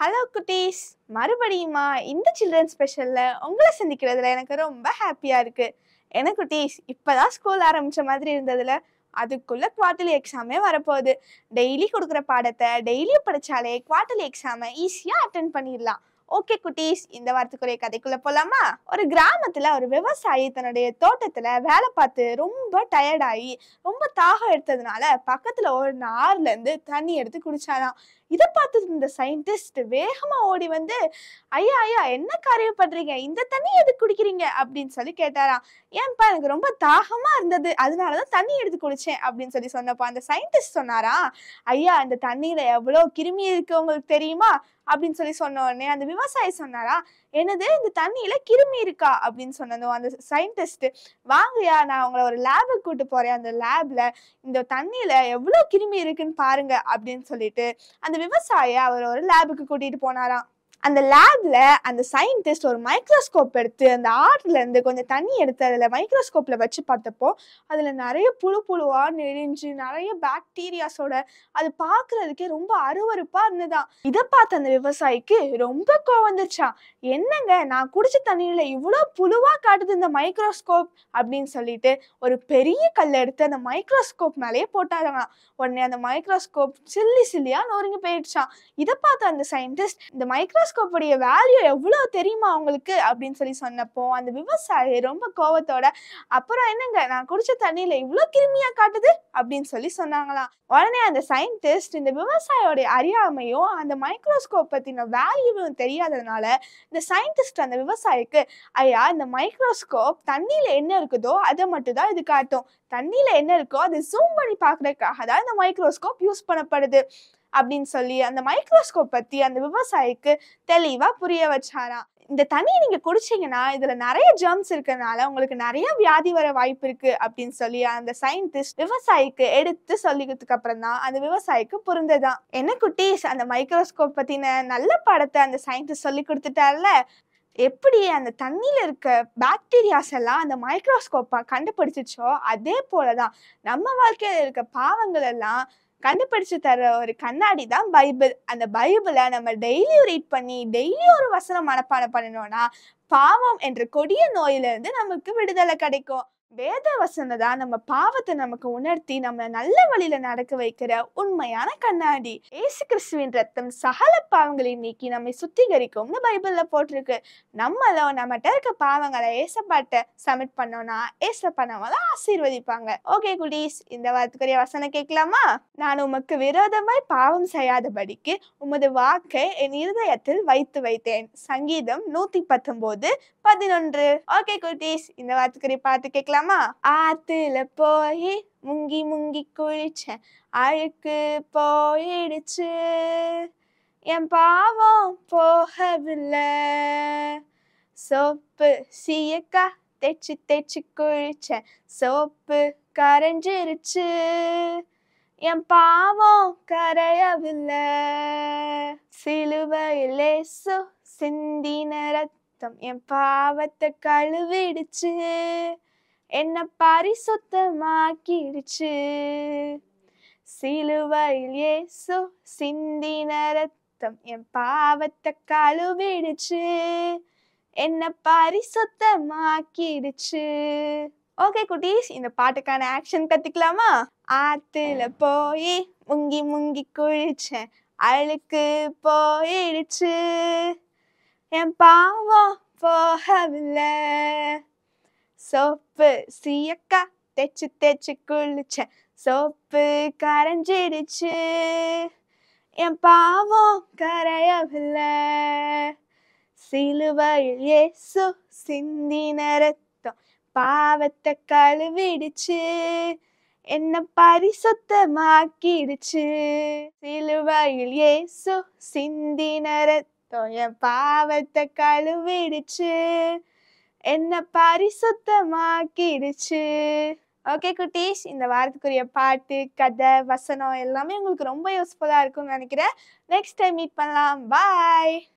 Hello குட்டீஸ், மறுபடியுமா இந்த சில்ட்ரன் ஸ்பெஷல்ல உங்களை சந்திக்கிறதுல எனக்கு ரொம்ப ஹாப்பியா இருக்கு. என்ன குட்டீஸ், இப்பதான் ஸ்கூல் ஆரம்பிச்ச மாதிரி இருந்ததுல அதுக்குள்ள குவார்டர்லி எக்ஸாமே வரப்போகுது. டெய்லி கொடுக்குற பாடத்தை டெய்லியும் படிச்சாலே குவார்டர்லி எக்ஸாமை ஈஸியா அட்டென்ட் பண்ணிடலாம். ஓகே குட்டீஸ், இந்த வாரத்துக்குரிய கதைக்குள்ள போலாமா? ஒரு கிராமத்துல ஒரு விவசாயி தன்னுடைய தோட்டத்துல வேலை பார்த்து ரொம்ப டயர்டாகி ரொம்ப தாகம் எடுத்ததுனால பக்கத்துல ஒரு ஆறுல இருந்து தண்ணி எடுத்து குடிச்சாராம். இதை பார்த்து இந்த சயின்டிஸ்ட் வேகமா ஓடி வந்து, ஐயா ஐயா, என்ன காரியம் பண்றீங்க, இந்த தண்ணி எதுக்கு குடிக்கிறீங்க அப்படின்னு சொல்லி கேட்டாராம். ஏன்பா, எனக்கு ரொம்ப தாகமா இருந்தது, அதனாலதான் தண்ணி எடுத்து குடிச்சேன் அப்படின்னு சொல்லி சொன்னப்போ அந்த சயின்டிஸ்ட் சொன்னாரா, ஐயா, இந்த தண்ணியில எவ்வளவு கிருமி இருக்கு உங்களுக்கு தெரியுமா அப்படின்னு சொல்லி சொன்ன உடனே அந்த விவசாயி சொன்னாரா, என்னது, இந்த தண்ணியில கிருமி இருக்கா அப்படின்னு சொன்னதும் அந்த சயின்டிஸ்ட், வாங்கயா, நான் உங்களை ஒரு லேபுக்கு கூட்டு போறேன், அந்த லேப்ல இந்த தண்ணியில எவ்வளவு கிருமி இருக்குன்னு பாருங்க அப்படின்னு சொல்லிட்டு அந்த விவசாயி அவர் ஒரு லேபுக்கு கூட்டிட்டு போனாராம். அந்த லேப்ல அந்த சயின்டிஸ்ட் ஒரு மைக்ரோஸ்கோப் எடுத்து அந்த ஆற்றுல இருந்து கொஞ்சம் தண்ணி எடுத்து அதுல மைக்ரோஸ்கோப்ல வச்சு பார்த்தப்போ அதுல நிறைய புழு புழுவா நெறிஞ்சு நிறைய பாக்டீரியாஸோட அது பாக்குறதுக்கே ரொம்ப அருவருப்பா இருந்ததுதான். இதை பார்த்த அந்த விவசாயிக்கு ரொம்ப கோவம் வந்துருச்சான். என்னங்க, நான் குடிச்ச தண்ணியில இவ்வளவு புழுவா காட்டுது இந்த மைக்ரோஸ்கோப் அப்படின்னு சொல்லிட்டு ஒரு பெரிய கல் எடுத்து அந்த மைக்ரோஸ்கோப் மேலேயே போட்டாராம். உடனே அந்த மைக்ரோஸ்கோப் சில்லியா நொறுங்கி போயிடுச்சான். இதை பார்த்த அந்த சயின்டிஸ்ட், இந்த மைக்ரோஸ்கோப் வேல்யூ எவ்வளவு தெரியுமா உங்களுக்கு அப்படின்னு சொல்லி சொன்னப்போ அந்த விவசாயி ரொம்ப கோவத்தோட, அப்புறம் என்னங்க, நான் குடிச்ச தண்ணியில இவ்வளவு கிருமியா காட்டுது அப்படின்னு சொல்லி சொன்னாங்களாம். உடனே அந்த சயின்டிஸ்ட் இந்த விவசாயியோட அறியாமையும் அந்த மைக்ரோஸ்கோப் பத்தின வேல்யூவும் தெரியாததுனால இந்த சயின்டிஸ்ட் அந்த விவசாயிக்கு, ஐயா, இந்த மைக்ரோஸ்கோப் தண்ணியில என்ன இருக்குதோ அதை மட்டும் தான் இது காட்டும், தண்ணியில என்ன இருக்கோ அதை ஜூம் பண்ணி பாக்குறதுக்காக தான் இந்த மைக்ரோஸ்கோப் யூஸ் பண்ணப்படுது அப்படின்னு சொல்லி அந்த மைக்ரோஸ்கோப் பத்தி அந்த விவசாயிக்கு தெளிவா புரிய வச்சாராம். இந்த தண்ணியை நீங்க குடிச்சீங்கன்னா இதுல நிறைய ஜெர்ம்ஸ் இருக்கறனால உங்களுக்கு நிறைய வியாதி வர வாய்ப்பு இருக்கு அப்படின்னு சொல்லி அந்த சயின்டிஸ்ட் விவசாயிக்கு எடுத்து சொல்லிக்கிறதுக்கு அப்புறம் தான் அந்த விவசாயிக்கு புரிந்ததான். என்ன குட்டீஸ், அந்த மைக்ரோஸ்கோப் பத்தின நல்ல பாடத்தை அந்த சயின்டிஸ்ட் சொல்லி கொடுத்துட்டார்ல, எப்படி அந்த தண்ணியில இருக்க பாக்டீரியாஸ் எல்லாம் அந்த மைக்ரோஸ்கோப்பா கண்டுபிடிச்சிச்சோ அதே போலதான் நம்ம வாழ்க்கையில இருக்க பாவங்கள் எல்லாம் கண்டுபிடிச்சு தர ஒரு கண்ணாடி தான் பைபிள். அந்த பைபிளை நம்ம டெய்லியும் ரீட் பண்ணி டெய்லியும் ஒரு வசனம் மனப்பாடம் பண்ணணும்னா பாவம் என்ற கொடிய நோயிலிருந்து நமக்கு விடுதலை கிடைக்கும். வேத வசனம் தான் நம்ம பாவத்தை நமக்கு உணர்த்தி நம்ம நல்ல வழியில நடக்க வைக்கிற உண்மையான கண்ணாடி. ஏசு கிறிஸ்துவின் ரத்தம் சகல பாவங்களையும் நீக்கி நம்மை சுத்திகரிக்கும்னு பைபிள்ல போட்டிருக்கு. நம்மளும் நம்மகிட்ட இருக்க பாவங்களை ஏசப்பாட்ட சப்மிட் பண்ணோம்னா ஏசப்பா நம்மள ஆசீர்வதிப்பாங்க. ஓகே குட்டீஸ், இந்த வாரத்துக்குரிய வசனம் கேட்கலாமா? நான் உமக்கு விரோதமாய் பாவம் செய்யாதபடிக்கு உமது வாக்கை என் இருதயத்தில் வைத்து வைத்தேன். சங்கீதம் 119:11. ஓகே குட்டீஸ், இந்த வாரத்துக்குரிய பாட்டு கேட்கலாம். ஆத்துல போய் முங்கி முங்கி குளிச்சேன், அழுக்கு போயிடுச்சு, என் பாவம் போகவில்லை, சோப்பு சீயக்கா தேய்ச்சி தேய்ச்சி குளிச்சேன், சோப்பு கரைஞ்சிருச்சு, என் பாவம் கரையவில்லை, சிலுவையில் இயேசு சிந்தின ரத்தம் என் பாவத்தை கழுவிடுச்சு, என்ன பரிசுத்தமாக்கிடுச்சு, சிலுவையில் இயேசு சிந்தின ரத்தம் என் பாவத்தை கழுவிடுச்சு, என்ன பரிசுத்தமாக்கிடுச்சு. ஓகே குட்டீஸ், இந்த பாட்டுக்கான ஆக்ஷன் கத்துக்கலாமா? ஆத்துல போய் முங்கி முங்கி குளிச்சேன், அழுக்கு போயிடுச்சு, என் பாவம் போகவில்லை, சோப்பு சீயக்கா தேய்ச்சி தேய்ச்சி குளிச்சேன், சோப்பு கரைஞ்சிடுச்சு, என் பாவம் கரையவில்லை, சிலுவையில் இயேசு சிந்தின ரத்தம் பாவத்தை கழுவிடுச்சு, என்ன பரிசுத்தமாக்கிடுச்சு, சிலுவையில் இயேசு சிந்தின ரத்தம் என் பாவத்தை கழுவிடுச்சு, என்ன பரிசுத்தமாக்கிடுச்சு. ஓகே குட்டீஸ், இந்த வாரத்துக்குரிய பாட்டு, கதை, வசனம் எல்லாமே உங்களுக்கு ரொம்ப யூஸ்ஃபுல்லா இருக்கும்னு நினைக்கிறேன். நெக்ஸ்ட் டைம் மீட் பண்ணலாம். பாய்.